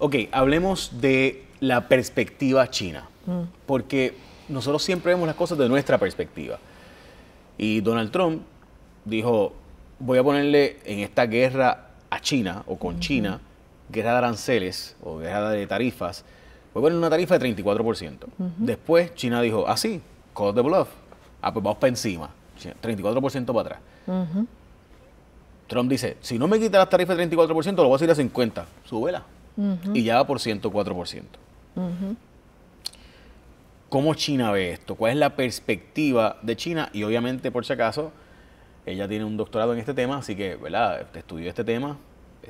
Ok, hablemos de la perspectiva china, porque nosotros siempre vemos las cosas de nuestra perspectiva. Y Donald Trump dijo, voy a ponerle en esta guerra a China, o con China, guerra de aranceles, o guerra de tarifas, voy a poner una tarifa de 34%. Después China dijo, sí, call the bluff, pues vamos para encima, 34% para atrás. Trump dice, si no me quita las tarifas de 34%, lo voy a subir a 50%, súbela. Y ya va por 104%. ¿Cómo China ve esto? ¿Cuál es la perspectiva de China? Y obviamente, por si acaso, ella tiene un doctorado en este tema, así que, ¿verdad? Estudió este tema,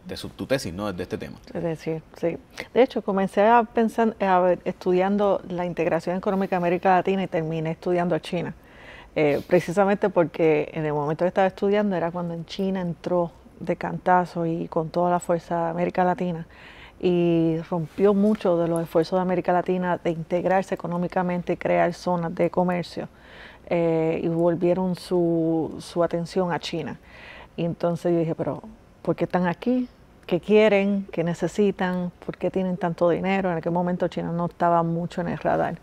es tu tesis, ¿no? Es de este tema. Es decir, sí. De hecho, comencé estudiando la integración económica de América Latina y terminé estudiando a China. Precisamente porque en el momento que estaba estudiando era cuando en China entró de cantazo y con toda la fuerza de América Latina y rompió mucho de los esfuerzos de América Latina de integrarse económicamente y crear zonas de comercio, y volvieron su atención a China. Y entonces yo dije, pero ¿por qué están aquí? ¿Qué quieren? ¿Qué necesitan? ¿Por qué tienen tanto dinero? En aquel momento China no estaba mucho en el radar.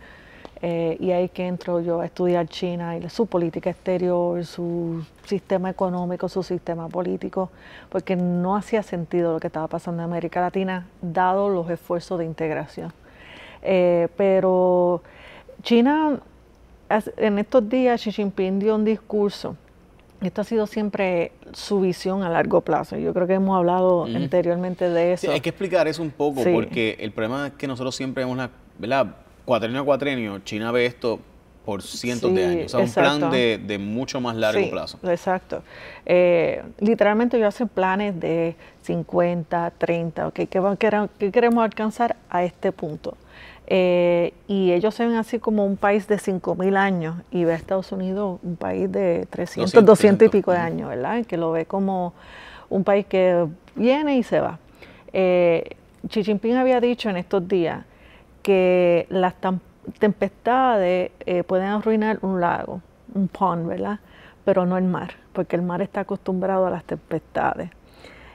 Y ahí que entro yo a estudiar China y su política exterior, su sistema económico, su sistema político, porque no hacía sentido lo que estaba pasando en América Latina, dado los esfuerzos de integración. Pero China, en estos días, Xi Jinping dio un discurso. Esto ha sido siempre su visión a largo plazo. Yo creo que hemos hablado anteriormente de eso. Sí, hay que explicar eso un poco, porque el problema es que nosotros siempre vemos ¿verdad? Cuatrenio a cuatrenio, China ve esto por cientos de años. O sea, exacto. Un plan de mucho más largo plazo. Exacto. Literalmente ellos hacen planes de 50, 30, ¿qué queremos alcanzar a este punto? Y ellos se ven así como un país de 5.000 años y ve a Estados Unidos un país de 300, 200 y pico de años, ¿verdad? Que lo ve como un país que viene y se va. Xi Jinping había dicho en estos días que las tempestades pueden arruinar un lago, un pond, ¿verdad? Pero no el mar, porque el mar está acostumbrado a las tempestades.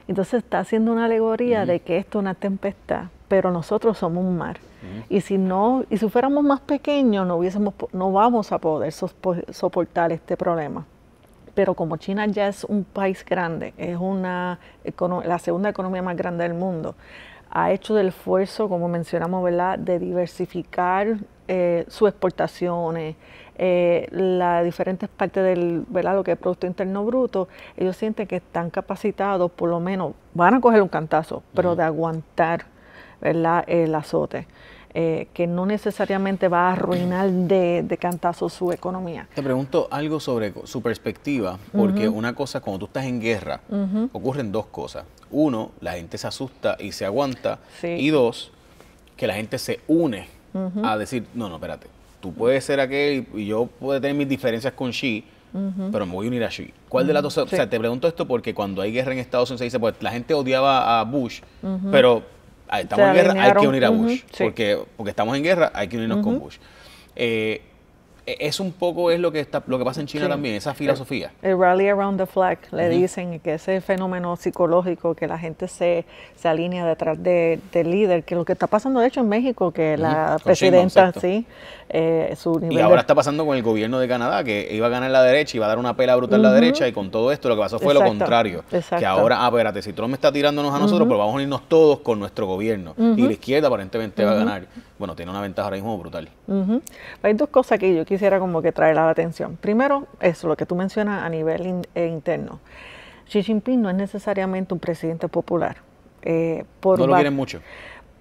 Entonces está haciendo una alegoría de que esto es una tempestad, pero nosotros somos un mar. Y si fuéramos más pequeños, no vamos a poder soportar este problema. Pero como China ya es un país grande, es la segunda economía más grande del mundo, ha hecho el esfuerzo, como mencionamos, ¿verdad?, de diversificar sus exportaciones, las diferentes partes del, ¿verdad?, lo que es Producto Interno Bruto. Ellos sienten que están capacitados, por lo menos, van a coger un cantazo, pero de aguantar, ¿verdad?, el azote. Que no necesariamente va a arruinar de cantazo su economía. Te pregunto algo sobre su perspectiva, porque una cosa, cuando tú estás en guerra, ocurren dos cosas. Uno, la gente se asusta y se aguanta, y dos, que la gente se une a decir, no, espérate, tú puedes ser aquel y yo puedo tener mis diferencias con Xi, pero me voy a unir a Xi. ¿Cuál de las dos? O sea, te pregunto esto porque cuando hay guerra en Estados Unidos se dice, pues la gente odiaba a Bush, pero estamos en guerra, hay que unir a Bush, porque estamos en guerra, hay que unirnos con Bush. Es un poco lo que pasa en China también, esa filosofía. El rally around the flag, le dicen que ese fenómeno psicológico, que la gente se alinea detrás del líder, que lo que está pasando de hecho en México, que la presidenta, su nivel. Y ahora está pasando con el gobierno de Canadá, que iba a ganar la derecha, iba a dar una pela brutal a la derecha, y con todo esto lo que pasó fue lo contrario. Que ahora, espérate, si Trump está tirándonos a nosotros, pero vamos a unirnos todos con nuestro gobierno. Y la izquierda aparentemente va a ganar. Bueno, tiene una ventaja ahora mismo brutal. Hay dos cosas que yo quisiera como que traer a la atención. Primero, eso, lo que tú mencionas a nivel interno. Xi Jinping no es necesariamente un presidente popular. No lo quieren mucho.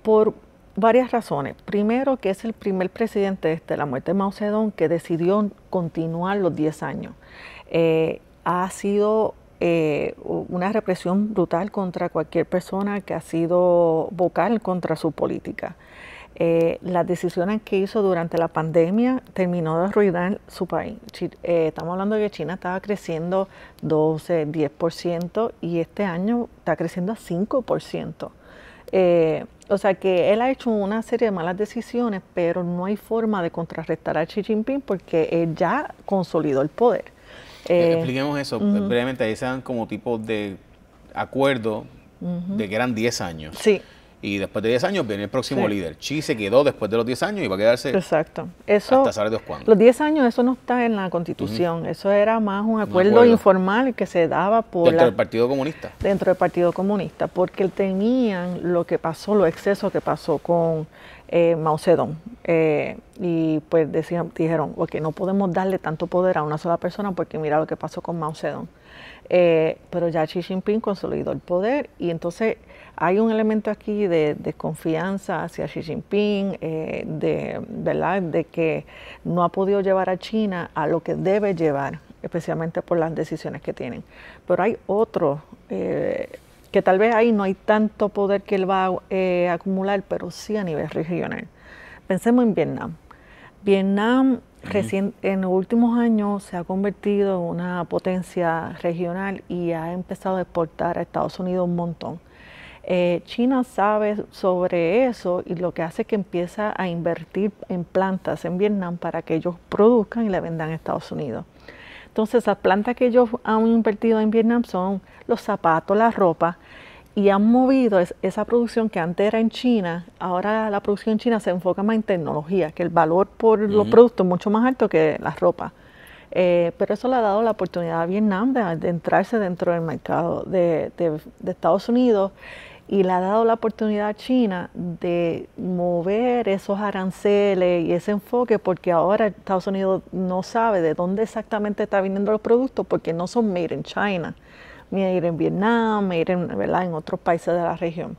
Por varias razones. Primero, que es el primer presidente desde la muerte de Mao Zedong que decidió continuar los 10 años. Ha sido una represión brutal contra cualquier persona que ha sido vocal contra su política. Las decisiones que hizo durante la pandemia terminó de arruinar su país. Estamos hablando de que China estaba creciendo 12, 10% y este año está creciendo a 5%. O sea que él ha hecho una serie de malas decisiones, pero no hay forma de contrarrestar a Xi Jinping porque él ya consolidó el poder. Expliquemos eso brevemente. Ahí se dan como tipos de acuerdo de que eran 10 años. Sí. y después de 10 años viene el próximo líder. Xi se quedó después de los 10 años y va a quedarse exacto. Eso, hasta saber Dios cuándo. Los 10 años, eso no está en la Constitución, eso era más un acuerdo informal que se daba por dentro del Partido Comunista. Dentro del Partido Comunista, porque temían lo que pasó, los excesos que pasó con Mao Zedong. Y pues dijeron, ok, no podemos darle tanto poder a una sola persona porque mira lo que pasó con Mao Zedong. Pero ya Xi Jinping consolidó el poder y entonces hay un elemento aquí de confianza hacia Xi Jinping, ¿verdad? De que no ha podido llevar a China a lo que debe llevar, especialmente por las decisiones que tienen. Pero hay otros que tal vez ahí no hay tanto poder que él va a acumular, pero sí a nivel regional. Pensemos en Vietnam. Vietnam en los últimos años se ha convertido en una potencia regional y ha empezado a exportar a Estados Unidos un montón. China sabe sobre eso y lo que hace es que empieza a invertir en plantas en Vietnam para que ellos produzcan y le vendan a Estados Unidos. Entonces, las plantas que ellos han invertido en Vietnam son los zapatos, la ropa, y han movido esa producción que antes era en China. Ahora la producción en China se enfoca más en tecnología, que el valor por los productos es mucho más alto que la ropa. Pero eso le ha dado la oportunidad a Vietnam de entrarse dentro del mercado de Estados Unidos y le ha dado la oportunidad a China de mover esos aranceles y ese enfoque, porque ahora Estados Unidos no sabe de dónde exactamente están viniendo los productos porque no son made in China, made in Vietnam, made in, ¿verdad?, en otros países de la región.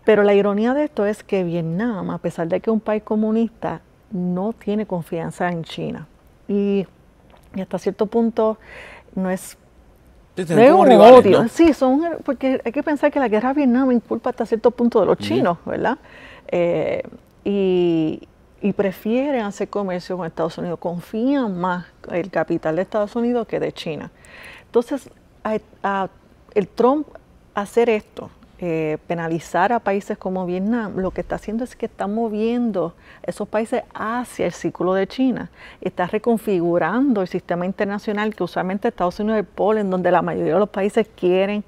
Pero la ironía de esto es que Vietnam, a pesar de que es un país comunista, no tiene confianza en China. Y hasta cierto punto no es como rivales, odio. ¿no? Sí, porque hay que pensar que la guerra de Vietnam inculpa hasta cierto punto de los chinos, ¿verdad? Y prefieren hacer comercio con Estados Unidos, confían más en el capital de Estados Unidos que de China. Entonces, el Trump hacer esto, penalizar a países como Vietnam, lo que está haciendo es que está moviendo esos países hacia el círculo de China. Está reconfigurando el sistema internacional que usualmente Estados Unidos es el polo en donde la mayoría de los países quieren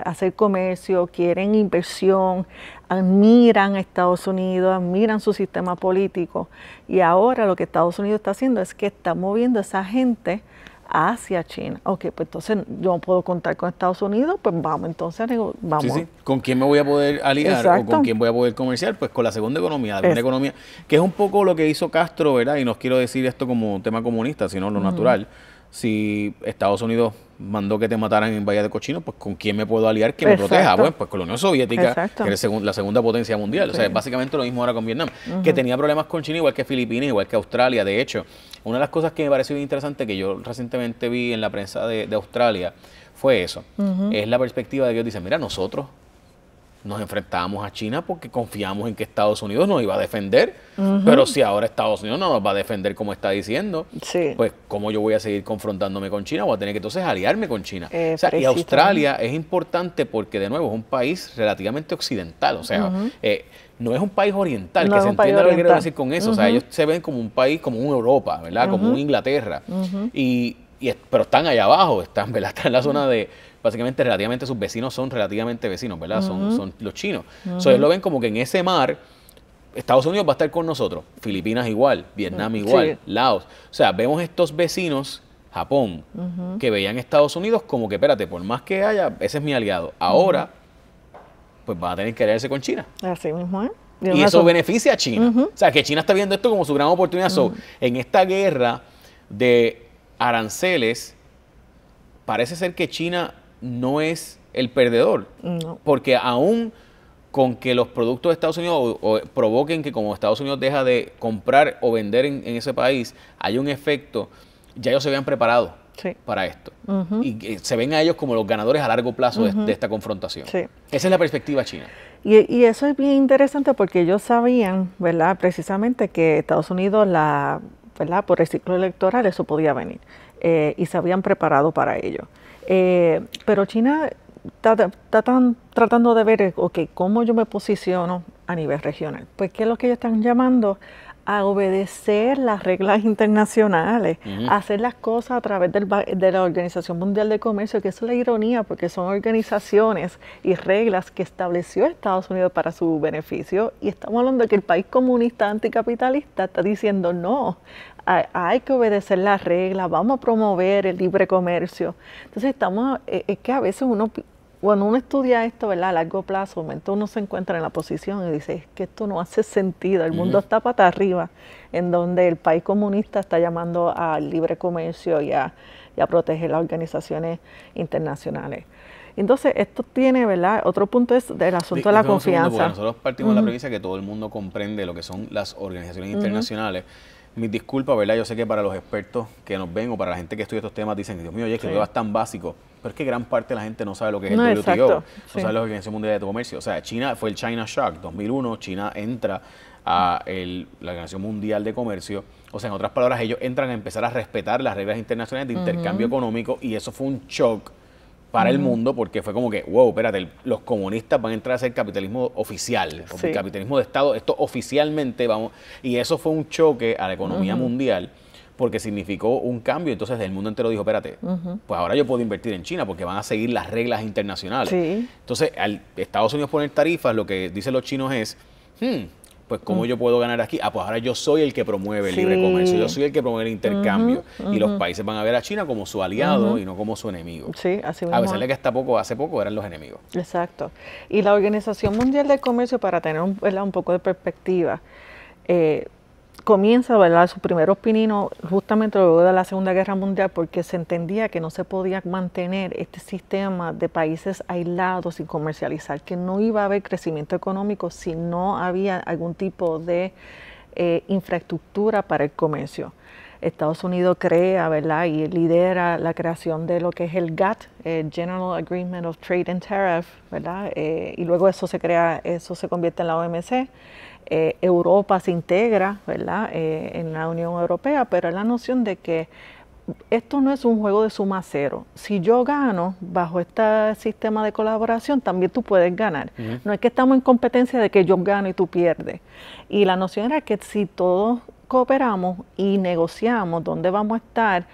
hacer comercio, quieren inversión, admiran a Estados Unidos, admiran su sistema político. Y ahora lo que Estados Unidos está haciendo es que está moviendo a esa gente hacia China. Ok, pues entonces yo no puedo contar con Estados Unidos, pues vamos, entonces vamos. Sí, sí. ¿Con quién me voy a poder aliar? Exacto. O con quién voy a poder comerciar? Pues con la segunda economía, la economía, que es un poco lo que hizo Castro, ¿verdad? Y no quiero decir esto como un tema comunista, sino lo natural. Si Estados Unidos mandó que te mataran en Bahía de Cochinos, pues ¿con quién me puedo aliar que me proteja? Bueno, pues con la Unión Soviética, que es la segunda potencia mundial. Sí. O sea, es básicamente lo mismo ahora con Vietnam, que tenía problemas con China, igual que Filipinas, igual que Australia. De hecho, una de las cosas que me pareció interesante, que yo recientemente vi en la prensa de Australia, fue eso. Es la perspectiva de que ellos dicen, mira, nosotros nos enfrentábamos a China porque confiamos en que Estados Unidos nos iba a defender, pero si ahora Estados Unidos no nos va a defender como está diciendo, pues ¿cómo yo voy a seguir confrontándome con China? Voy a tener que entonces aliarme con China. O sea, y Australia es importante porque, de nuevo, es un país relativamente occidental, o sea, no es un país oriental, que se entienda lo que quiero decir con eso. O sea, ellos se ven como un país, como un Europa, ¿verdad? Como un Inglaterra. Pero están allá abajo, están en la zona de, básicamente, relativamente sus vecinos son relativamente vecinos, ¿verdad? Son los chinos. So, ellos lo ven como que en ese mar Estados Unidos va a estar con nosotros, Filipinas igual, Vietnam igual, Laos. O sea, vemos estos vecinos, Japón, que veían Estados Unidos como que, espérate, por más que haya, ese es mi aliado. Ahora, pues van a tener que aliarse con China. Así mismo, ¿eh? Y eso beneficia a China. O sea, que China está viendo esto como su gran oportunidad. So, en esta guerra de aranceles, parece ser que China no es el perdedor, porque aún con que los productos de Estados Unidos o provoquen que, como Estados Unidos deja de comprar o vender en ese país, hay un efecto, ya ellos se habían preparado para esto. Y se ven a ellos como los ganadores a largo plazo de esta confrontación. Esa es la perspectiva china. Y eso es bien interesante porque ellos sabían, ¿verdad?, precisamente que Estados Unidos, ¿verdad?, por el ciclo electoral eso podía venir. Y se habían preparado para ello. Pero China está tratando de ver, ok, cómo yo me posiciono a nivel regional. Pues, ¿qué es lo que ellos están llamando? a obedecer las reglas internacionales, a hacer las cosas a través de la Organización Mundial de Comercio, que eso es la ironía, porque son organizaciones y reglas que estableció Estados Unidos para su beneficio, y estamos hablando de que el país comunista anticapitalista está diciendo no, hay que obedecer las reglas, vamos a promover el libre comercio. Entonces es que a veces cuando uno estudia esto, ¿verdad?, a largo plazo, uno se encuentra en la posición y dice, es que esto no hace sentido, el mundo está pata arriba, en donde el país comunista está llamando al libre comercio y a proteger las organizaciones internacionales. Entonces, esto tiene, ¿verdad?, otro punto es del asunto de la confianza. Nosotros partimos de la premisa que todo el mundo comprende lo que son las organizaciones internacionales. Mis disculpas, ¿verdad? Yo sé que para los expertos que nos ven o para la gente que estudia estos temas dicen, Dios mío, oye, que es tan básico. Pero es que gran parte de la gente no sabe lo que es el WTO, no sabe la Organización Mundial de Comercio. O sea, China fue el China Shock. 2001, China entra a la Organización Mundial de Comercio. O sea, en otras palabras, ellos entran a empezar a respetar las reglas internacionales de intercambio económico, y eso fue un shock para el mundo, porque fue como que, wow, espérate, los comunistas van a entrar a hacer capitalismo oficial, capitalismo de Estado, esto oficialmente vamos, y eso fue un choque a la economía mundial, porque significó un cambio. Entonces el mundo entero dijo, espérate, pues ahora yo puedo invertir en China porque van a seguir las reglas internacionales. Entonces, al Estados Unidos poner tarifas, lo que dicen los chinos es, pues ¿cómo yo puedo ganar aquí? Pues ahora yo soy el que promueve el libre comercio, yo soy el que promueve el intercambio, y los países van a ver a China como su aliado y no como su enemigo. Sí, así mismo. A pesar de que hace poco eran los enemigos. Exacto. Y la Organización Mundial de Comercio, para tener un poco de perspectiva, comienza, ¿verdad?, sus primeros pininos justamente luego de la Segunda Guerra Mundial, porque se entendía que no se podía mantener este sistema de países aislados sin comercializar, que no iba a haber crecimiento económico si no había algún tipo de infraestructura para el comercio. Estados Unidos crea, ¿verdad?, y lidera la creación de lo que es el GATT, General Agreement of Trade and Tariff, ¿verdad?, y luego eso se convierte en la OMC. Europa se integra, ¿verdad?, en la Unión Europea, pero es la noción de que esto no es un juego de suma cero. Si yo gano bajo este sistema de colaboración, también tú puedes ganar. No es que estamos en competencia de que yo gano y tú pierdes. Y la noción era que si todos cooperamos y negociamos dónde vamos a estar,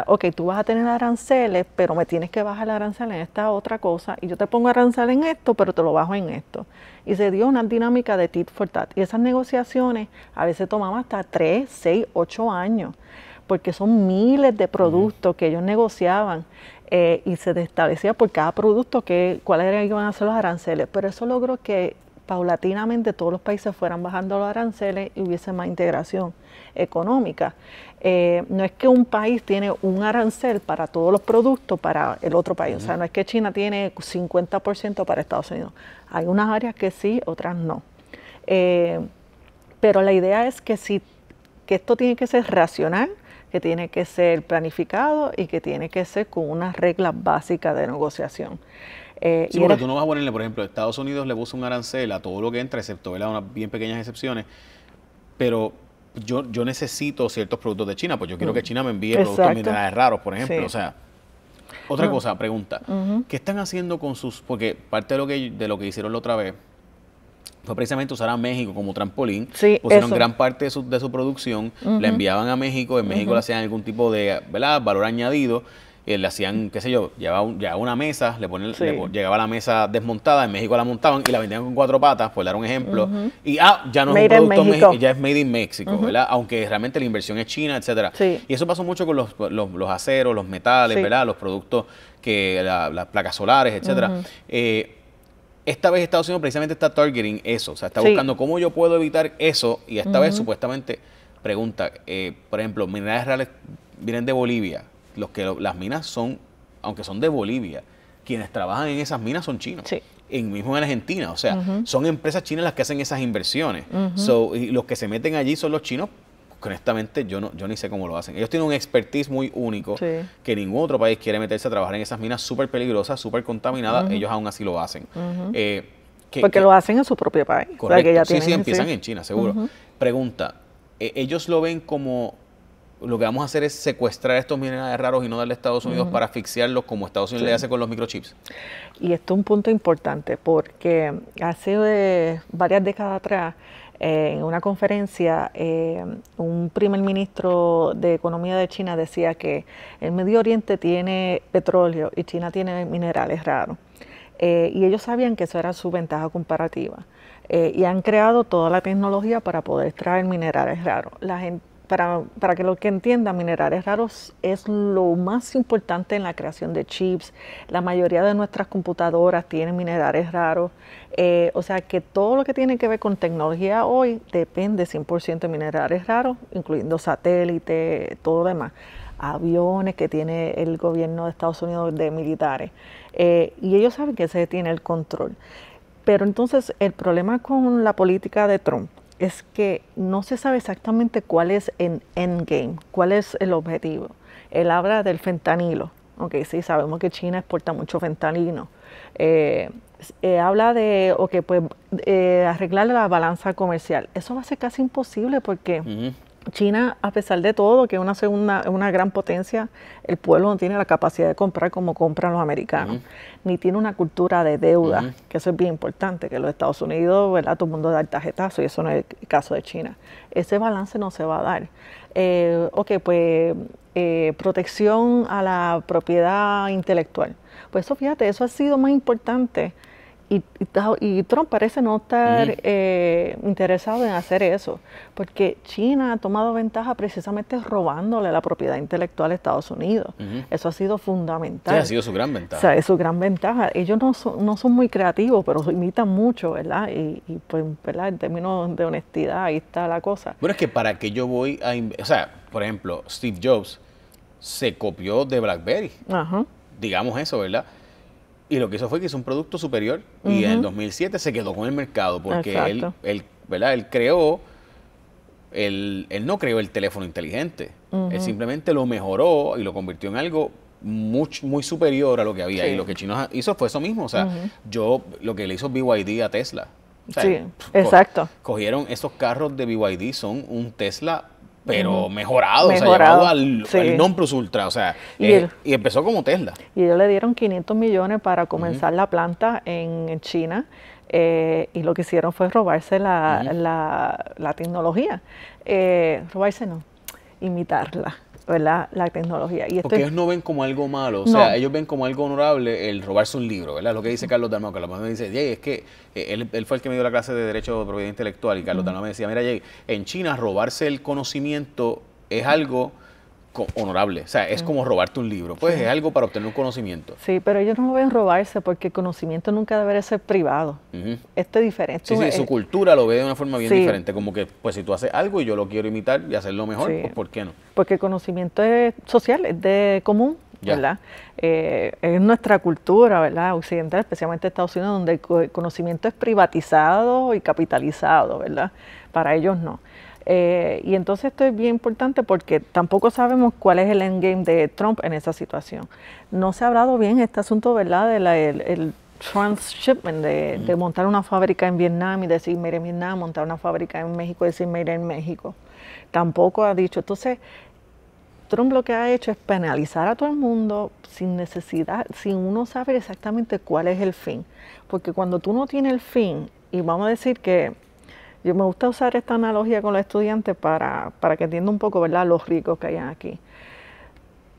ok, tú vas a tener aranceles, pero me tienes que bajar el arancel en esta otra cosa, y yo te pongo arancel en esto, pero te lo bajo en esto. Y se dio una dinámica de tit for tat. Y esas negociaciones a veces tomaban hasta 3, 6, 8 años, porque son miles de productos que ellos negociaban, y se establecía por cada producto cuáles iban a ser los aranceles. Pero eso logró que paulatinamente todos los países fueran bajando los aranceles y hubiese más integración económica. No es que un país tiene un arancel para todos los productos para el otro país. O sea, no es que China tiene 50% para Estados Unidos. Hay unas áreas que sí, otras no. Pero la idea es que esto tiene que ser racional, que tiene que ser planificado y que tiene que ser con unas reglas básicas de negociación. Sí, porque tú no vas a ponerle, por ejemplo, Estados Unidos le puso un arancel a todo lo que entra, excepto, ¿verdad?, unas bien pequeñas excepciones, pero yo necesito ciertos productos de China, pues yo quiero que China me envíe productos minerales raros, por ejemplo. O sea, otra cosa, pregunta, ¿qué están haciendo con porque parte de lo que hicieron la otra vez fue precisamente usar a México como trampolín, pusieron gran parte de su producción, la enviaban a México, en México le hacían algún tipo de, ¿verdad?, valor añadido, le hacían, qué sé yo, llevaba una mesa, llegaba la mesa desmontada, en México la montaban y la vendían con 4 patas, por dar un ejemplo, y ya no es un producto, ya es made in Mexico, ¿verdad?, aunque realmente la inversión es china, etcétera. Y eso pasó mucho con los aceros, los metales, ¿verdad?, los productos, las placas solares, etcétera. Esta vez Estados Unidos precisamente está targeting eso, o sea, está buscando cómo yo puedo evitar eso, y esta vez supuestamente pregunta, por ejemplo, minerales reales vienen de Bolivia. Las minas son, aunque son de Bolivia, quienes trabajan en esas minas son chinos. Mismo en Argentina, o sea, son empresas chinas las que hacen esas inversiones. Y los que se meten allí son los chinos. Honestamente, yo ni sé cómo lo hacen. Ellos tienen un expertise muy único que ningún otro país quiere meterse a trabajar en esas minas súper peligrosas, súper contaminadas. Ellos aún así lo hacen. Porque lo hacen en su propio país. Correcto. O sea, que ya empiezan en China, seguro. Pregunta, ¿ellos lo ven como lo que vamos a hacer es secuestrar estos minerales raros y no darle a Estados Unidos para asfixiarlos como Estados Unidos le hace con los microchips? Y esto es un punto importante porque hace varias décadas atrás En una conferencia, un primer ministro de Economía de China decía que el Medio Oriente tiene petróleo y China tiene minerales raros. Y ellos sabían que eso era su ventaja comparativa. Y han creado toda la tecnología para poder extraer minerales raros. La gente, para que lo que entiendan, minerales raros es lo más importante en la creación de chips. La mayoría de nuestras computadoras tienen minerales raros. O sea que todo lo que tiene que ver con tecnología hoy depende 100% de minerales raros, incluyendo satélites, todo lo demás. Aviones que tiene el gobierno de Estados Unidos de militares. Y ellos saben que ese tiene el control. Pero entonces el problema con la política de Trump es que no se sabe exactamente cuál es el endgame, cuál es el objetivo. Él habla del fentanilo. Ok, sí, sabemos que China exporta mucho fentanilo. Habla de, arreglar la balanza comercial. Eso va a ser casi imposible porque China, a pesar de todo, que es una gran potencia, el pueblo no tiene la capacidad de comprar como compran los americanos, ni tiene una cultura de deuda, que eso es bien importante, que los Estados Unidos, ¿verdad? Todo el mundo da el tarjetazo y eso no es el caso de China. Ese balance no se va a dar. Protección a la propiedad intelectual. Pues eso, fíjate, eso ha sido más importante. Y Trump parece no estar interesado en hacer eso, porque China ha tomado ventaja precisamente robándole la propiedad intelectual a Estados Unidos. Eso ha sido fundamental. Sí, ha sido su gran ventaja. O sea, es su gran ventaja. Ellos no son muy creativos, pero imitan mucho, ¿verdad? Y pues, ¿verdad? En términos de honestidad, ahí está la cosa. Bueno, es que para qué yo voy a... O sea, por ejemplo, Steve Jobs se copió de BlackBerry. Digamos eso, ¿verdad? Y lo que hizo fue que hizo un producto superior y en el 2007 se quedó con el mercado porque ¿verdad? Él no creó el teléfono inteligente. Él simplemente lo mejoró y lo convirtió en algo muy superior a lo que había. Y lo que China hizo fue eso mismo. O sea, lo que le hizo BYD a Tesla. O sea, exacto. Cogieron esos carros de BYD, son un Tesla pero mejorado, o sea, llevado al non plus ultra, o sea, y empezó como Tesla. Y ellos le dieron 500 millones para comenzar la planta en China, y lo que hicieron fue robarse la tecnología. Robarse no, imitarla, ¿verdad? La tecnología. Y porque ellos no ven como algo malo, o sea, ellos ven como algo honorable el robarse un libro, ¿verdad? Lo que dice Carlos Dalmau, Carlos Dalmau me dice, Jay, es que él fue el que me dio la clase de Derecho de Propiedad Intelectual, y Carlos Dalmau me decía, mira, Jay, en China robarse el conocimiento es algo honorable, o sea, es como robarte un libro, pues es algo para obtener un conocimiento. Sí, pero ellos no lo ven robarse porque el conocimiento nunca debería ser privado. Esto es diferente. Sí, su cultura lo ve de una forma bien diferente, como que pues si tú haces algo y yo lo quiero imitar y hacerlo mejor, pues ¿por qué no? Porque el conocimiento es social, es de común, ¿verdad? Es nuestra cultura, ¿verdad? Occidental, especialmente Estados Unidos, donde el conocimiento es privatizado y capitalizado, ¿verdad? Para ellos no. Y entonces esto es bien importante porque tampoco sabemos cuál es el endgame de Trump en esa situación. No se ha hablado bien este asunto, ¿verdad? El transshipment, de montar una fábrica en Vietnam y decir made in Vietnam, montar una fábrica en México y decir made in México. Tampoco ha dicho. Entonces, Trump lo que ha hecho es penalizar a todo el mundo sin necesidad, sin uno saber exactamente cuál es el fin. Porque cuando tú no tienes el fin, y vamos a decir que yo me gusta usar esta analogía con los estudiantes para que entiendan un poco, ¿verdad?, los ricos que hay aquí.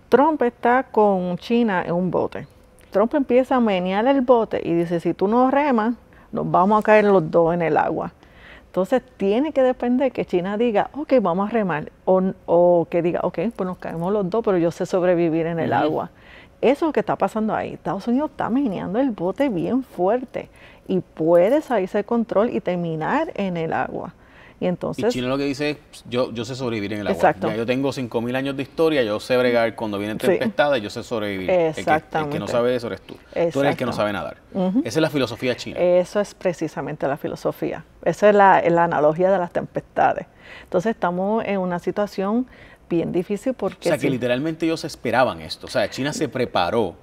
Trump está con China en un bote. Trump empieza a menear el bote y dice, si tú no remas, nos vamos a caer los dos en el agua. Entonces tiene que depender que China diga, ok, vamos a remar, o que diga, ok, pues nos caemos los dos, pero yo sé sobrevivir en el agua. Eso es lo que está pasando ahí. Estados Unidos está meneando el bote bien fuerte y puede salirse de control y terminar en el agua. Y entonces, China lo que dice es, yo sé sobrevivir en el agua. Exacto. Ya yo tengo 5.000 años de historia, yo sé bregar cuando vienen tempestades, yo sé sobrevivir. Exactamente. El que no sabe eso eres tú. Tú eres el que no sabe nadar. Esa es la filosofía china. Eso es precisamente la filosofía. Esa es la analogía de las tempestades. Entonces estamos en una situación bien difícil porque... O sea, que literalmente ellos esperaban esto. O sea, China se preparó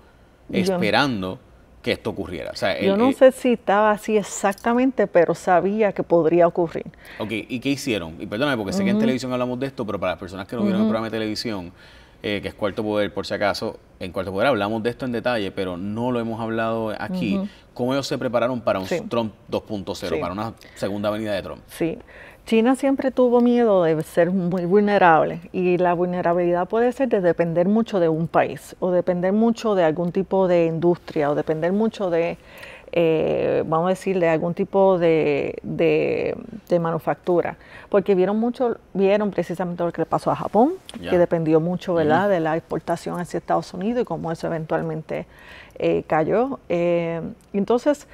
esperando que esto ocurriera. O sea, yo no sé si estaba así exactamente, pero sabía que podría ocurrir. Ok, ¿y qué hicieron? Y perdóname, porque sé que en televisión hablamos de esto, pero para las personas que no vieron el programa de televisión, que es Cuarto Poder, por si acaso, en Cuarto Poder hablamos de esto en detalle, pero no lo hemos hablado aquí. cómo ellos se prepararon para un Sí. Trump 2.0, Sí. para una segunda venida de Trump. Sí, China siempre tuvo miedo de ser muy vulnerable y la vulnerabilidad puede ser de depender mucho de un país o depender mucho de algún tipo de industria o depender mucho de, vamos a decir, de algún tipo de manufactura, porque vieron precisamente lo que le pasó a Japón, Ya. que dependió mucho, ¿verdad?, de la exportación hacia Estados Unidos y cómo eso eventualmente cayó. Entonces,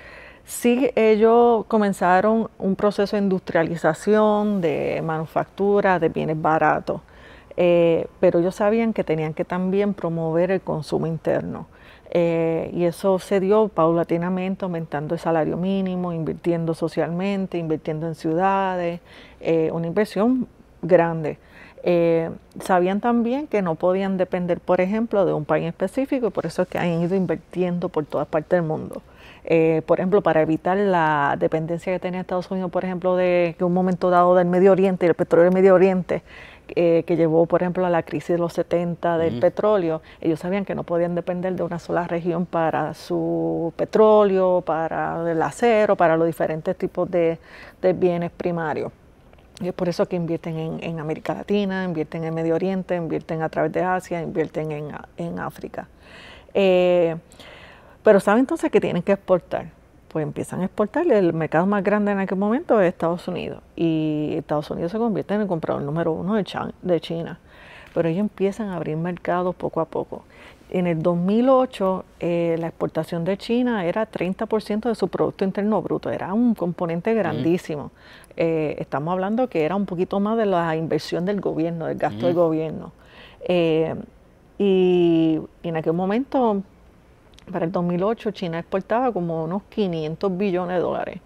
sí, ellos comenzaron un proceso de industrialización, de manufactura, de bienes baratos, pero ellos sabían que tenían que también promover el consumo interno. Y eso se dio paulatinamente, aumentando el salario mínimo, invirtiendo socialmente, invirtiendo en ciudades, una inversión grande. Sabían también que no podían depender, por ejemplo, de un país específico, y por eso es que han ido invirtiendo por todas partes del mundo. Por ejemplo, para evitar la dependencia que tenía Estados Unidos, por ejemplo, de que un momento dado del Medio Oriente, el petróleo del Medio Oriente, que llevó, por ejemplo, a la crisis de los 70 del petróleo, ellos sabían que no podían depender de una sola región para su petróleo, para el acero, para los diferentes tipos de bienes primarios. Y es por eso que invierten en América Latina, invierten en Medio Oriente, invierten a través de Asia, invierten en África. Pero saben entonces que tienen que exportar. Pues empiezan a exportar. El mercado más grande en aquel momento es Estados Unidos. Y Estados Unidos se convierte en el comprador número 1 de China. Pero ellos empiezan a abrir mercados poco a poco. En el 2008, la exportación de China era 30% de su Producto Interno Bruto. Era un componente grandísimo. Estamos hablando que era un poquito más de la inversión del gobierno, del gasto del gobierno. Y en aquel momento, para el 2008, China exportaba como unos 500 billones de dólares.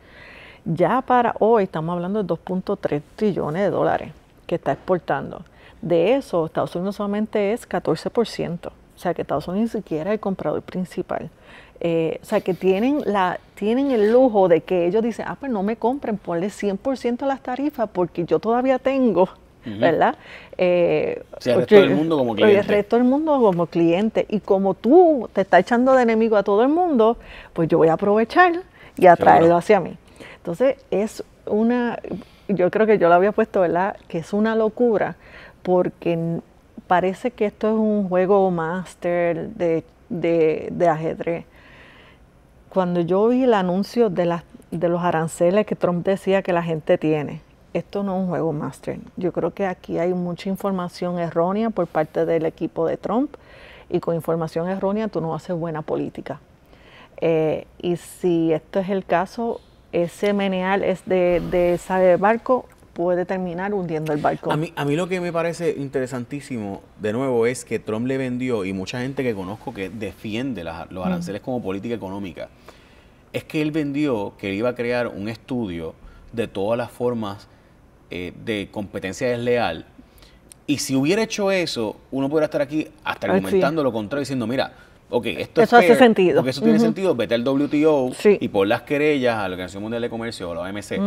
Ya para hoy estamos hablando de 2.3 trillones de dólares que está exportando. De eso, Estados Unidos solamente es 14%. O sea, que Estados Unidos ni siquiera es el comprador principal. O sea, que tienen el lujo de que ellos dicen, pues no me compren, ponle 100% a las tarifas porque yo todavía tengo, ¿verdad? Sí, el resto del mundo como cliente. El resto del mundo como cliente. Y como tú te estás echando de enemigo a todo el mundo, pues yo voy a aprovechar y atraerlo hacia mí. Entonces, yo creo que yo lo había puesto, ¿verdad? Que es una locura porque parece que esto es un juego máster de ajedrez. Cuando yo vi el anuncio de los aranceles que Trump decía que la gente tiene, esto no es un juego máster. Yo creo que aquí hay mucha información errónea por parte del equipo de Trump y con información errónea tú no haces buena política. Y si esto es el caso, ese meneal es de ese barco puede terminar hundiendo el barco. A mí lo que me parece interesantísimo, de nuevo, es que Trump le vendió, y mucha gente que conozco que defiende los aranceles como política económica, es que él vendió que iba a crear un estudio de todas las formas de competencia desleal, y si hubiera hecho eso, uno podría estar aquí hasta argumentando lo contrario, diciendo, mira, ok, esto eso hace sentido. Porque eso tiene sentido, vete al WTO y pon las querellas a la Organización Mundial de Comercio o la OMC,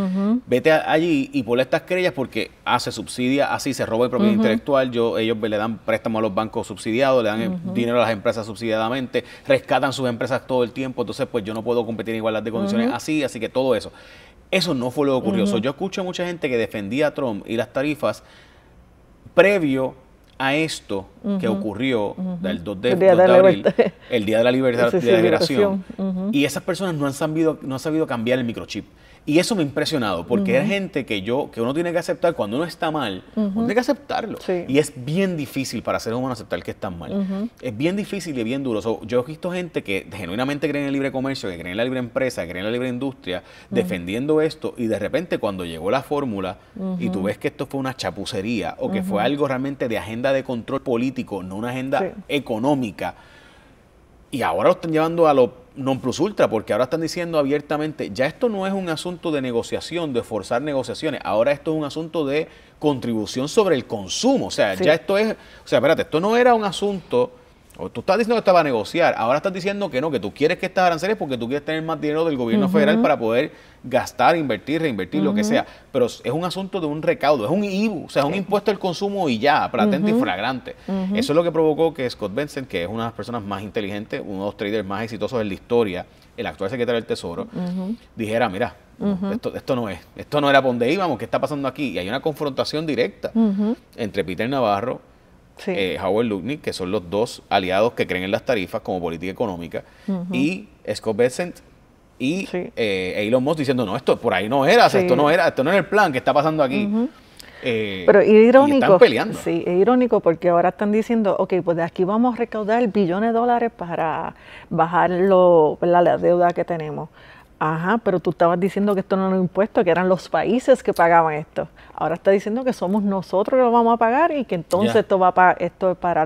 vete allí y pon estas querellas porque se subsidia así, se roba el propiedad intelectual, ellos le dan préstamos a los bancos subsidiados, le dan dinero a las empresas subsidiadamente, rescatan sus empresas todo el tiempo, entonces pues yo no puedo competir en igualdad de condiciones así que todo eso. Eso no fue lo que ocurrió. Yo escucho a mucha gente que defendía a Trump y las tarifas previo a esto que ocurrió el 2 de abril, el Día de la Libertad de la Liberación, y esas personas no han sabido cambiar el microchip. Y eso me ha impresionado, porque hay gente que uno tiene que aceptar cuando uno está mal, uno tiene que aceptarlo. Sí. Y es bien difícil para seres humanos aceptar que están mal. Es bien difícil y bien duro. Yo he visto gente que genuinamente cree en el libre comercio, que cree en la libre empresa, que cree en la libre industria, defendiendo esto, y de repente cuando llegó la fórmula y tú ves que esto fue una chapucería o que fue algo realmente de agenda de control político, no una agenda económica, y ahora lo están llevando a lo non plus ultra, porque ahora están diciendo abiertamente, ya esto no es un asunto de negociación, de forzar negociaciones, ahora esto es un asunto de contribución sobre el consumo. O sea, ya esto es, espérate, esto no era un asunto O tú estás diciendo que estaba a negociar, ahora estás diciendo que no, que tú quieres que estas aranceles porque tú quieres tener más dinero del gobierno federal para poder gastar, invertir, reinvertir, lo que sea. Pero es un asunto de un recaudo, es un IBU, o sea, es un impuesto al consumo y ya, patente y flagrante. Eso es lo que provocó que Scott Bessent, que es una de las personas más inteligentes, uno de los traders más exitosos en la historia, el actual secretario del Tesoro, dijera, mira, esto no era por donde íbamos, ¿qué está pasando aquí? Y hay una confrontación directa entre Peter Navarro, Howard Lutnick, que son los dos aliados que creen en las tarifas como política económica, y Scott Bessent y Elon Musk diciendo, no, esto por ahí no era, esto no era el plan, ¿qué está pasando aquí? Pero irónico, y están peleando. Sí, es irónico porque ahora están diciendo, ok, pues de aquí vamos a recaudar billones de dólares para bajar la deuda que tenemos. Ajá, pero tú estabas diciendo que esto no era un impuesto, que eran los países que pagaban esto. Ahora está diciendo que somos nosotros los que lo vamos a pagar y que entonces esto es para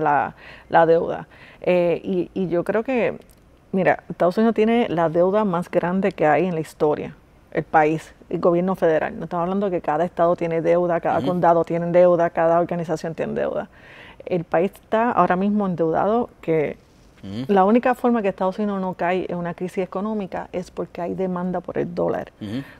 la deuda. Y yo creo que, mira, Estados Unidos tiene la deuda más grande que hay en la historia. El país, el gobierno federal. No estamos hablando de que cada estado tiene deuda, cada condado tiene deuda, cada organización tiene deuda. El país está ahora mismo endeudado que la única forma que Estados Unidos no cae en una crisis económica es porque hay demanda por el dólar.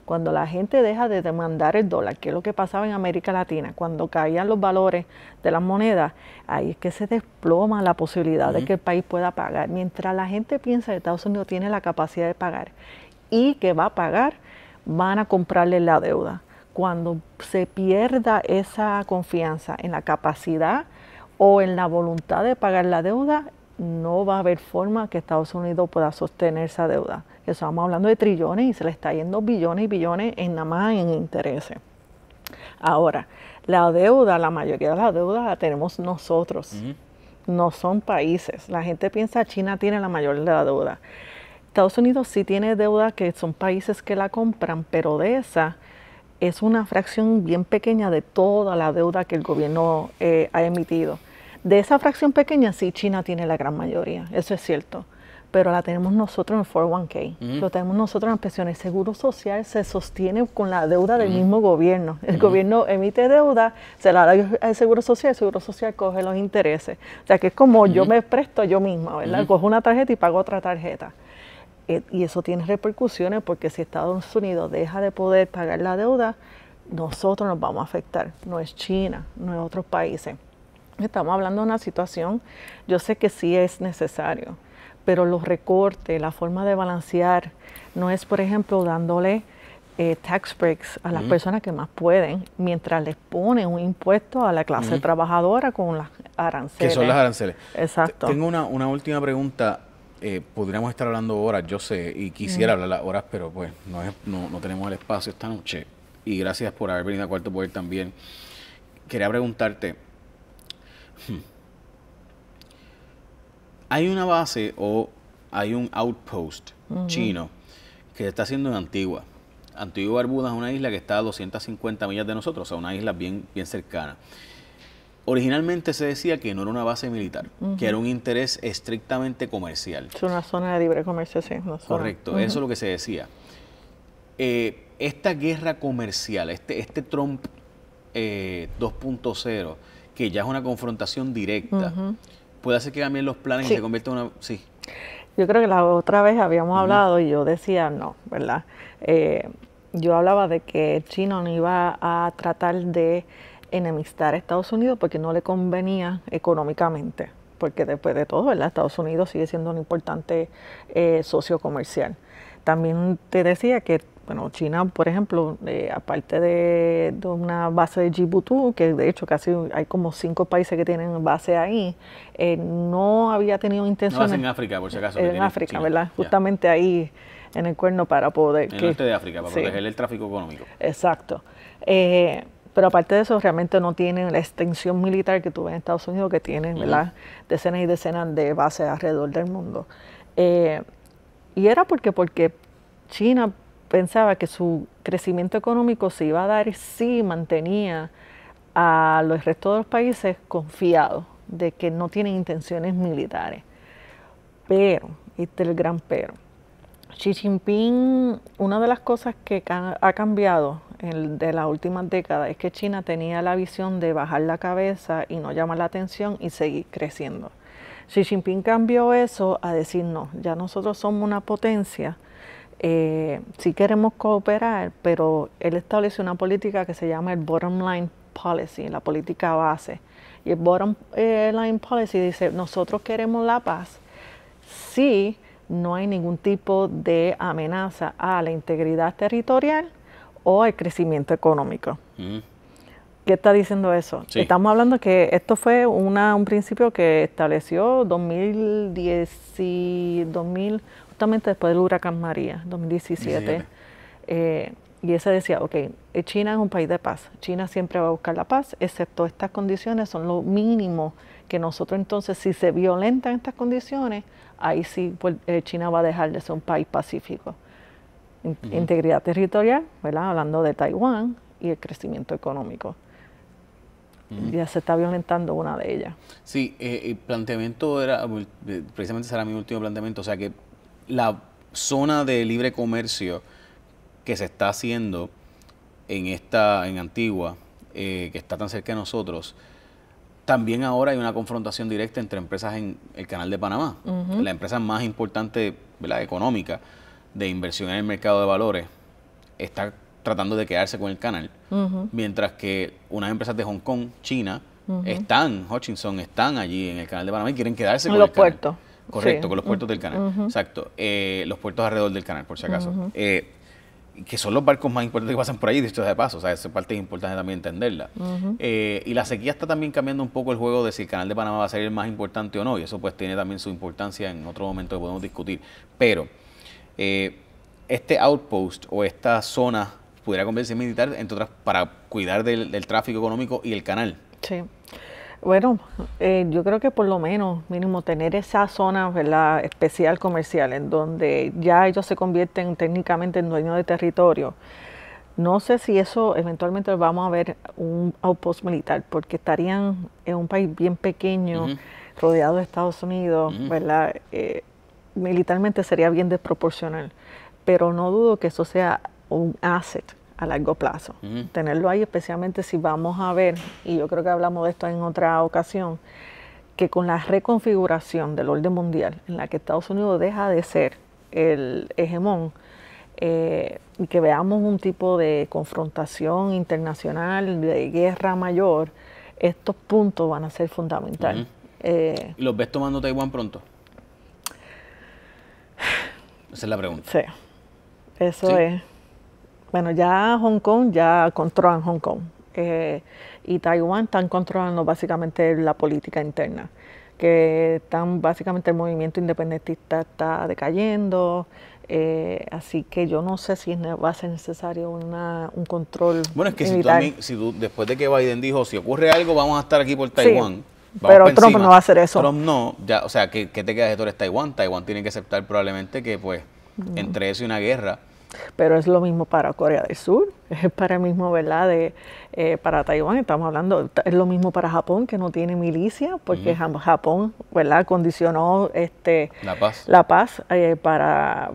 Cuando la gente deja de demandar el dólar, que es lo que pasaba en América Latina, cuando caían los valores de las monedas, ahí es que se desploma la posibilidad de que el país pueda pagar. Mientras la gente piensa que Estados Unidos tiene la capacidad de pagar y que va a pagar, van a comprarle la deuda. Cuando se pierda esa confianza en la capacidad o en la voluntad de pagar la deuda, no va a haber forma que Estados Unidos pueda sostener esa deuda. Estamos hablando de trillones y se le está yendo billones y billones en nada más en intereses. Ahora, la deuda, la mayoría de la deuda la tenemos nosotros, no son países. La gente piensa que China tiene la mayoría de la deuda. Estados Unidos sí tiene deuda que son países que la compran, pero de esa es una fracción bien pequeña de toda la deuda que el gobierno ha emitido. De esa fracción pequeña sí China tiene la gran mayoría, eso es cierto, pero la tenemos nosotros en el 401k, lo tenemos nosotros en las pensiones. El Seguro Social se sostiene con la deuda del mismo gobierno. El gobierno emite deuda, se la da al Seguro Social, el Seguro Social coge los intereses. O sea que es como yo me presto yo misma, ¿verdad? Cojo una tarjeta y pago otra tarjeta. Y eso tiene repercusiones porque si Estados Unidos deja de poder pagar la deuda, nosotros nos vamos a afectar, no es China, no es otros países. Estamos hablando de una situación, yo sé que sí es necesario, pero los recortes, la forma de balancear, no es, por ejemplo, dándole tax breaks a las personas que más pueden, mientras les ponen un impuesto a la clase trabajadora con las aranceles. Que son las aranceles. Exacto. Tengo una última pregunta. Podríamos estar hablando horas, yo sé, y quisiera hablar las horas, pero pues no tenemos el espacio esta noche. Y gracias por haber venido a Cuarto Poder también. Quería preguntarte, ¿hay una base o hay un outpost chino que se está haciendo en Antigua? Antigua y Barbuda es una isla que está a 250 millas de nosotros, o sea, una isla bien cercana. Originalmente se decía que no era una base militar, que era un interés estrictamente comercial. Es una zona de libre comercio, sí. Correcto, eso es lo que se decía. Esta guerra comercial, este Trump 2.0, que ya es una confrontación directa, puede hacer que cambien los planes y se convierta en una... Sí. Yo creo que la otra vez habíamos hablado y yo decía no, ¿verdad? Yo hablaba de que China no iba a tratar de enemistar a Estados Unidos porque no le convenía económicamente, porque después de todo, ¿verdad? Estados Unidos sigue siendo un importante socio comercial. También te decía que, bueno, China, por ejemplo, aparte de una base de Djibouti, que de hecho casi hay como 5 países que tienen base ahí, no había tenido intenciones... No, en África, por si acaso. En África, China, ¿verdad? Ya. Justamente ahí en el cuerno para poder... En el norte de África, para proteger el tráfico económico. Exacto. Pero aparte de eso, realmente no tienen la extensión militar que tú ves en Estados Unidos, que tienen, ¿verdad? Decenas y decenas de bases alrededor del mundo. Y era porque China pensaba que su crecimiento económico se iba a dar si mantenía a los restos de los países confiados de que no tienen intenciones militares. Pero, este es el gran pero, Xi Jinping, una de las cosas que ha cambiado de las últimas décadas es que China tenía la visión de bajar la cabeza y no llamar la atención y seguir creciendo. Xi Jinping cambió eso a decir no, ya nosotros somos una potencia, sí queremos cooperar, pero él estableció una política que se llama el bottom line policy, la política base. Y el bottom line policy dice, nosotros queremos la paz si no hay ningún tipo de amenaza a la integridad territorial o al crecimiento económico. ¿Qué está diciendo eso? Sí. Estamos hablando que esto fue un principio que estableció 2010, justamente después del huracán María, 2017. Y ese decía, ok, China es un país de paz. China siempre va a buscar la paz, excepto estas condiciones son lo mínimo que nosotros entonces, si se violentan estas condiciones, ahí sí pues, China va a dejar de ser un país pacífico. Integridad territorial, ¿verdad? Hablando de Taiwán y el crecimiento económico. Ya se está violentando una de ellas. Sí, el planteamiento era, precisamente será mi último planteamiento, o sea que la zona de libre comercio que se está haciendo en Antigua, que está tan cerca de nosotros, también ahora hay una confrontación directa entre empresas en el Canal de Panamá. La empresa más importante, ¿verdad?, económica de inversión en el mercado de valores está tratando de quedarse con el canal, mientras que unas empresas de Hong Kong, China, Hutchinson, están allí en el Canal de Panamá y quieren quedarse con el canal. Los puertos. Correcto, sí. Con los puertos del canal, exacto. Los puertos alrededor del canal, por si acaso. Que son los barcos más importantes que pasan por ahí, dicho de paso, o sea, esa parte es importante también entenderla. Y la sequía está también cambiando un poco el juego de si el Canal de Panamá va a ser el más importante o no, y eso pues tiene también su importancia en otro momento que podemos discutir. Pero este outpost o esta zona pudiera convertirse en militar, entre otras, para cuidar del tráfico económico y el canal. Sí. Bueno, yo creo que por lo menos, mínimo, tener esa zona, ¿verdad?, especial comercial, en donde ya ellos se convierten técnicamente en dueños de territorio. No sé si eso eventualmente vamos a ver un outpost militar, porque estarían en un país bien pequeño, rodeado de Estados Unidos, ¿verdad? Militarmente sería bien desproporcional, pero no dudo que eso sea un asset a largo plazo. Tenerlo ahí, especialmente si vamos a ver, y yo creo que hablamos de esto en otra ocasión, que con la reconfiguración del orden mundial, en la que Estados Unidos deja de ser el hegemón, y que veamos un tipo de confrontación internacional, de guerra mayor, estos puntos van a ser fundamentales. ¿Los ves tomando Taiwán pronto? Esa es la pregunta. Sí, eso es. Bueno, ya Hong Kong, ya controlan Hong Kong. Y Taiwán están controlando básicamente la política interna. Que están básicamente el movimiento independentista está decayendo. Así que yo no sé si va a ser necesario un control. Bueno, es que si tú, después de que Biden dijo, si ocurre algo, vamos a estar aquí por Taiwán. Sí, pero Trump no va a hacer eso. Trump no, ya, o sea, ¿qué te queda de tú eres Taiwán? Taiwán tiene que aceptar probablemente que, pues, entre eso y una guerra. Pero es lo mismo para Corea del Sur, es para el mismo, ¿verdad? Para Taiwán, estamos hablando, es lo mismo para Japón, que no tiene milicia, porque Japón, ¿verdad?, condicionó la paz para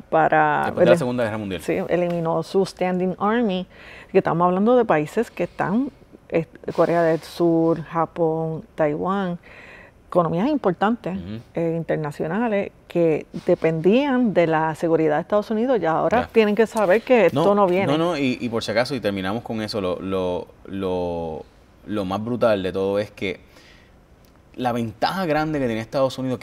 después de la Segunda Guerra Mundial. Sí, eliminó su standing army, que estamos hablando de países que están, Corea del Sur, Japón, Taiwán, economías importantes internacionales que dependían de la seguridad de Estados Unidos y ahora tienen que saber que esto no viene. Y por si acaso, y terminamos con eso, lo más brutal de todo es que la ventaja grande que tiene Estados Unidos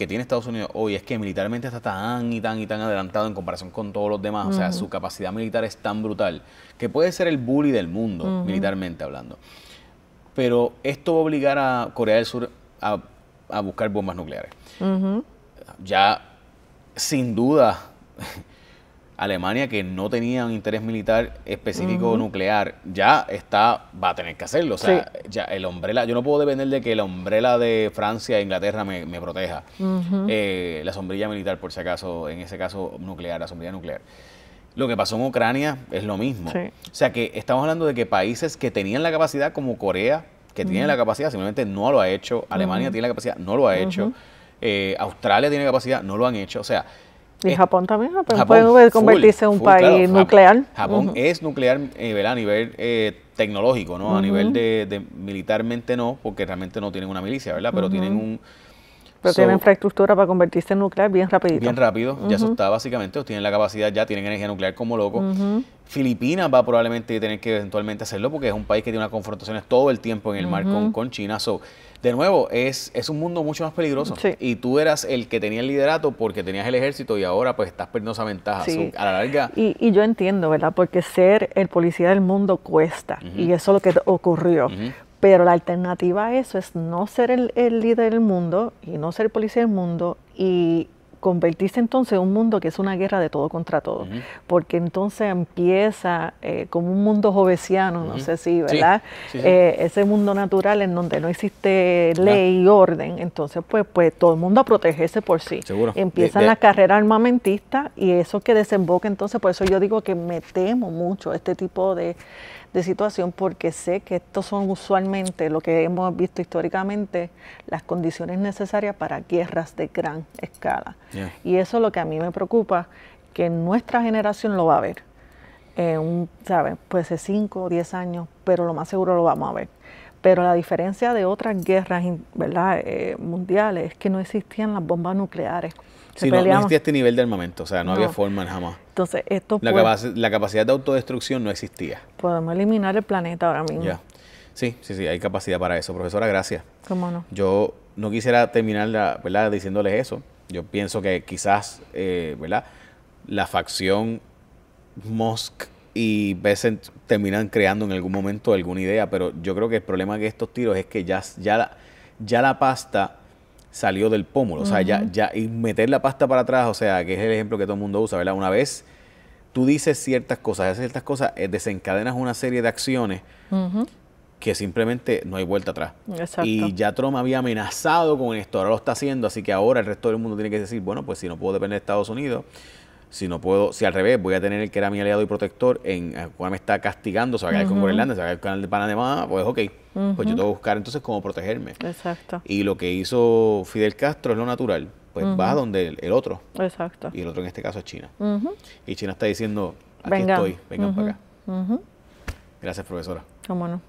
hoy es que militarmente está tan y tan adelantado en comparación con todos los demás. O sea, su capacidad militar es tan brutal que puede ser el bully del mundo, militarmente hablando. Pero esto va a obligar a Corea del Sur a buscar bombas nucleares. Ya, sin duda, Alemania, que no tenía un interés militar específico nuclear, ya va a tener que hacerlo. O sea, ya el umbrella, yo no puedo depender de que el umbrella de Francia e Inglaterra me proteja. La sombrilla militar, por si acaso, en ese caso nuclear, la sombrilla nuclear. Lo que pasó en Ucrania es lo mismo. O sea, que estamos hablando de que países que tenían la capacidad, como Corea, que tiene la capacidad, simplemente no lo ha hecho. Alemania tiene la capacidad, no lo ha hecho. Australia tiene capacidad, no lo han hecho. O sea, y Japón también, puede convertirse en un país nuclear. Japón es nuclear a nivel tecnológico, ¿no? A nivel de militarmente no, porque realmente no tienen una milicia, ¿verdad? Pero tienen Pero tiene infraestructura para convertirse en nuclear bien rapidito. Bien rápido, ya eso está básicamente, tienen la capacidad, ya tienen energía nuclear como loco. Filipinas va probablemente a tener que eventualmente hacerlo porque es un país que tiene unas confrontaciones todo el tiempo en el mar con China. De nuevo, es un mundo mucho más peligroso. Sí. Y tú eras el que tenía el liderato porque tenías el ejército y ahora pues estás perdiendo esa ventaja. Sí. A la larga... Y yo entiendo, ¿verdad? Porque ser el policía del mundo cuesta. Y eso es lo que ocurrió. Pero la alternativa a eso es no ser el líder del mundo y no ser el policía del mundo y convertirse entonces en un mundo que es una guerra de todo contra todo. Porque entonces empieza como un mundo jovesiano, no sé si, ¿verdad? Sí. Ese mundo natural en donde no existe ley y orden. Entonces, pues todo el mundo a protegerse por sí. Seguro. Empiezan las carreras armamentistas y eso que desemboca entonces, por eso yo digo que me temo mucho este tipo de situación porque sé que estos son usualmente lo que hemos visto históricamente las condiciones necesarias para guerras de gran escala. Y eso es lo que a mí me preocupa, que nuestra generación lo va a ver, ¿sabes? Puede ser 5 o 10 años, pero lo más seguro lo vamos a ver. Pero la diferencia de otras guerras, ¿verdad? Mundiales es que no existían las bombas nucleares. Sí, no existía este nivel de armamento, o sea, no había forma jamás. Entonces, esto la capacidad de autodestrucción no existía. Podemos eliminar el planeta ahora mismo. Sí, hay capacidad para eso. Profesora, gracias. ¿Cómo no? Yo no quisiera terminar, ¿verdad?, diciéndoles eso. Yo pienso que quizás, ¿verdad?, la facción Musk y Bessent terminan creando en algún momento alguna idea, pero yo creo que el problema de estos tiros es que ya la pasta salió del pómulo, o sea, y meter la pasta para atrás, o sea, que es el ejemplo que todo el mundo usa, ¿verdad? Una vez tú dices ciertas cosas, desencadenas una serie de acciones que simplemente no hay vuelta atrás. Exacto. Y ya Trump había amenazado con esto, ahora lo está haciendo, así que ahora el resto del mundo tiene que decir, bueno, pues si no puedo depender de Estados Unidos, si al revés, voy a tener el que era mi aliado y protector, el cual me está castigando, se va a quedar con Groenlandia, se va a quedar con el canal de Panamá, pues ok, pues yo tengo que buscar entonces cómo protegerme. Exacto. Y lo que hizo Fidel Castro es lo natural, pues vas donde el otro. Exacto. Y el otro en este caso es China. Y China está diciendo, aquí vengan estoy, vengan para acá. Gracias, profesora. Cómo no.